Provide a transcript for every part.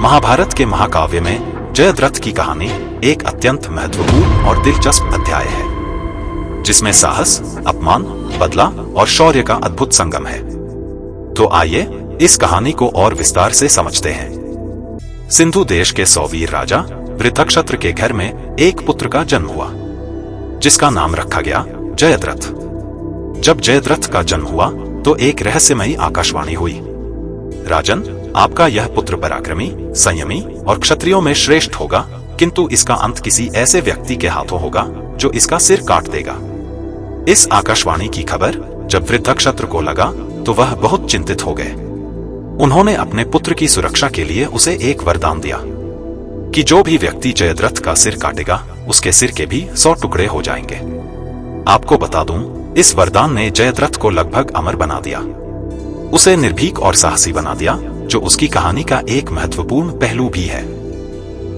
महाभारत के महाकाव्य में जयद्रथ की कहानी एक अत्यंत महत्वपूर्ण और दिलचस्प अध्याय है, जिसमें साहस, अपमान, बदला और शौर्य का अद्भुत संगम है। तो आइए इस कहानी को और विस्तार से समझते हैं। सिंधु देश के सौवीर राजा वृत्रक्षत्र के घर में एक पुत्र का जन्म हुआ, जिसका नाम रखा गया जयद्रथ। जब जयद्रथ का जन्म हुआ तो एक रहस्यमयी आकाशवाणी हुई, राजन, आपका यह पुत्र पराक्रमी, संयमी और क्षत्रियों में श्रेष्ठ होगा, किंतु इसका अंत किसी ऐसे व्यक्ति के हाथों होगा जो इसका सिर काट देगा। इस आकाशवाणी की खबर जब वृत्रक्षत्र को लगा तो वह बहुत चिंतित हो गए। उन्होंने अपने पुत्र की सुरक्षा के लिए उसे एक वरदान दिया कि जो भी व्यक्ति जयद्रथ का सिर काटेगा उसके सिर के भी 100 टुकड़े हो जाएंगे। आपको बता दूं, इस वरदान ने जयद्रथ को लगभग अमर बना दिया, उसे निर्भीक और साहसी बना दिया, जो उसकी कहानी का एक महत्वपूर्ण पहलू भी है।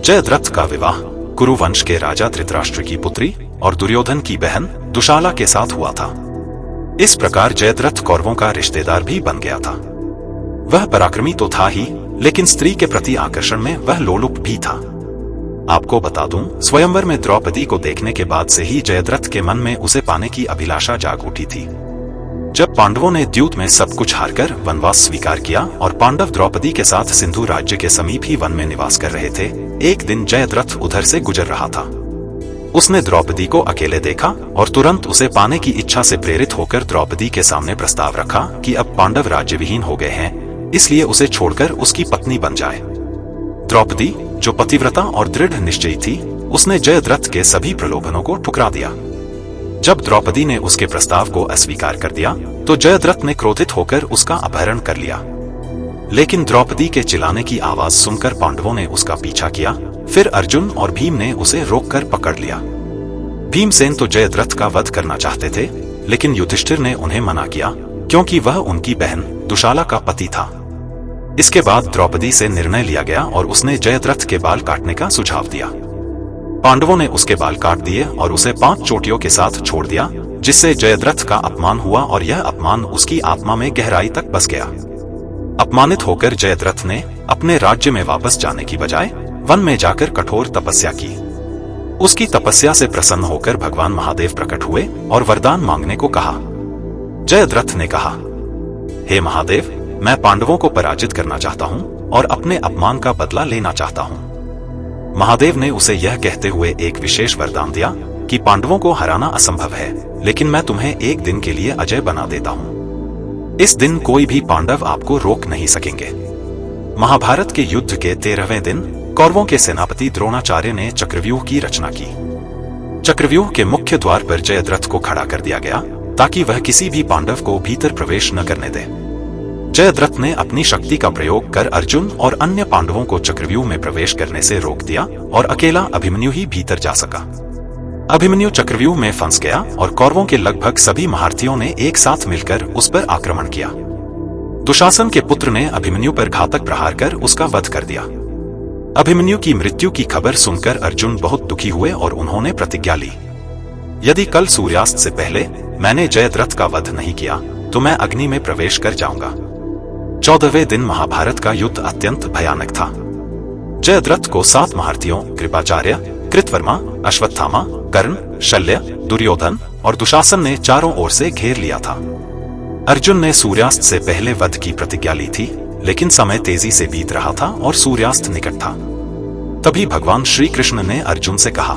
जयद्रथ का विवाह कुरुवंश के राजा धृतराष्ट्र की पुत्री और दुर्योधन की बहन दुशाला के साथ हुआ था। इस प्रकार जयद्रथ कौरवों का रिश्तेदार भी बन गया था। वह पराक्रमी तो था ही, लेकिन स्त्री के प्रति आकर्षण में वह लोलुप भी था। आपको बता दूं, स्वयंवर में द्रौपदी को देखने के बाद से ही जयद्रथ के मन में उसे पाने की अभिलाषा जाग उठी थी। जब पांडवों ने द्यूत में सब कुछ हारकर वनवास स्वीकार किया और पांडव द्रौपदी के साथ सिंधु राज्य के समीप ही वन में निवास कर रहे थे, एक दिन जयद्रथ उधर से गुजर रहा था। उसने द्रौपदी को अकेले देखा और तुरंत उसे पाने की इच्छा से प्रेरित होकर द्रौपदी के सामने प्रस्ताव रखा कि अब पांडव राज्यविहीन हो गए हैं, इसलिए उसे छोड़कर उसकी पत्नी बन जाए। द्रौपदी, जो पतिव्रता और दृढ़ निश्चयी थी, उसने जयद्रथ के सभी प्रलोभनों को ठुकरा दिया। जब द्रौपदी ने उसके प्रस्ताव को अस्वीकार कर दिया तो जयद्रथ ने क्रोधित होकर उसका अपहरण कर लिया। लेकिन द्रौपदी के चिल्लाने की आवाज सुनकर पांडवों ने उसका पीछा किया। फिर अर्जुन और भीम ने उसे रोककर पकड़ लिया। भीमसेन तो जयद्रथ का वध करना चाहते थे, लेकिन युधिष्ठिर ने उन्हें मना किया, क्योंकि वह उनकी बहन दुशाला का पति था। इसके बाद द्रौपदी से निर्णय लिया गया और उसने जयद्रथ के बाल काटने का सुझाव दिया। पांडवों ने उसके बाल काट दिए और उसे 5 चोटियों के साथ छोड़ दिया, जिससे जयद्रथ का अपमान हुआ और यह अपमान उसकी आत्मा में गहराई तक बस गया। अपमानित होकर जयद्रथ ने अपने राज्य में वापस जाने की बजाय वन में जाकर कठोर तपस्या की। उसकी तपस्या से प्रसन्न होकर भगवान महादेव प्रकट हुए और वरदान मांगने को कहा। जयद्रथ ने कहा, हे महादेव, मैं पांडवों को पराजित करना चाहता हूँ और अपने अपमान का बदला लेना चाहता हूँ। महादेव ने उसे यह कहते हुए एक विशेष वरदान दिया कि पांडवों को हराना असंभव है, लेकिन मैं तुम्हें एक दिन के लिए अजय बना देता हूँ। इस दिन कोई भी पांडव आपको रोक नहीं सकेंगे। महाभारत के युद्ध के 13वें दिन कौरवों के सेनापति द्रोणाचार्य ने चक्रव्यूह की रचना की। चक्रव्यूह के मुख्य द्वार पर जयद्रथ को खड़ा कर दिया गया ताकि वह किसी भी पांडव को भीतर प्रवेश न करने दे। जयद्रथ ने अपनी शक्ति का प्रयोग कर अर्जुन और अन्य पांडवों को चक्रव्यूह में प्रवेश करने से रोक दिया और अकेला अभिमन्यु ही भीतर जा सका। अभिमन्यु चक्रव्यूह में फंस गया और कौरवों के लगभग सभी महारथियों ने एक साथ मिलकर उस पर आक्रमण किया। दुशासन के पुत्र ने अभिमन्यु पर घातक प्रहार कर उसका वध कर दिया। अभिमन्यु की मृत्यु की खबर सुनकर अर्जुन बहुत दुखी हुए और उन्होंने प्रतिज्ञा ली, यदि कल सूर्यास्त से पहले मैंने जयद्रथ का वध नहीं किया तो मैं अग्नि में प्रवेश कर जाऊंगा। 14वें दिन महाभारत का युद्ध अत्यंत भयानक था। जयद्रथ को 7 महारथियों कृपाचार्य, कृतवर्मा, अश्वत्थामा, कर्ण, शल्य, दुर्योधन और दुशासन ने चारों ओर से घेर लिया था। अर्जुन ने सूर्यास्त से पहले वध की प्रतिज्ञा ली थी, लेकिन समय तेजी से बीत रहा था और सूर्यास्त निकट था। तभी भगवान श्री कृष्ण ने अर्जुन से कहा,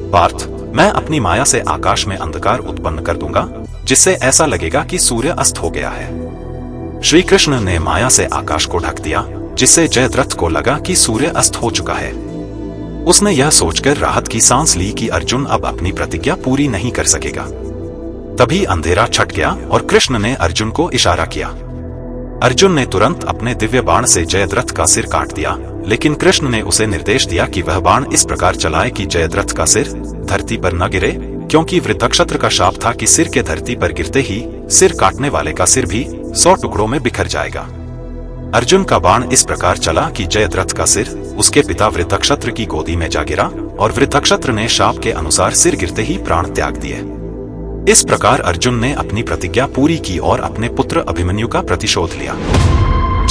पार्थ, मैं अपनी माया से आकाश में अंधकार उत्पन्न कर दूंगा, जिससे ऐसा लगेगा कि सूर्य अस्त हो गया है। श्री कृष्ण ने माया से आकाश को ढक दिया, जिससे जयद्रथ को लगा कि सूर्य अस्त हो चुका है। उसने यह सोचकर राहत की सांस ली कि अर्जुन अब अपनी प्रतिज्ञा पूरी नहीं कर सकेगा। तभी अंधेरा छट गया और कृष्ण ने अर्जुन को इशारा किया। अर्जुन ने तुरंत अपने दिव्य बाण से जयद्रथ का सिर काट दिया, लेकिन कृष्ण ने उसे निर्देश दिया कि वह बाण इस प्रकार चलाए कि जयद्रथ का सिर धरती पर न गिरे, क्योंकि वृत्रक्षत्र का शाप था कि सिर के धरती पर गिरते ही सिर काटने वाले का सिर भी 100 टुकड़ों में बिखर जाएगा। अर्जुन का बाण इस प्रकार चला कि जयद्रथ का सिर उसके पिता वृत्रक्षत्र की गोदी में जा गिरा और वृत्रक्षत्र ने शाप के अनुसार सिर गिरते ही प्राण त्याग दिए। इस प्रकार अर्जुन ने अपनी प्रतिज्ञा पूरी की और अपने पुत्र अभिमन्यु का प्रतिशोध लिया।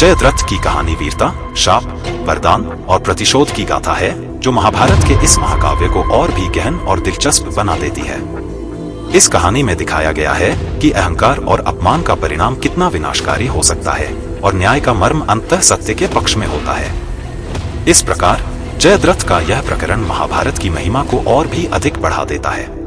जयद्रथ की कहानी वीरता, शाप, वरदान और प्रतिशोध की गाथा है, जो महाभारत के इस महाकाव्य को और भी गहन और दिलचस्प बना देती है। इस कहानी में दिखाया गया है कि अहंकार और अपमान का परिणाम कितना विनाशकारी हो सकता है और न्याय का मर्म अंततः सत्य के पक्ष में होता है। इस प्रकार जयद्रथ का यह प्रकरण महाभारत की महिमा को और भी अधिक बढ़ा देता है।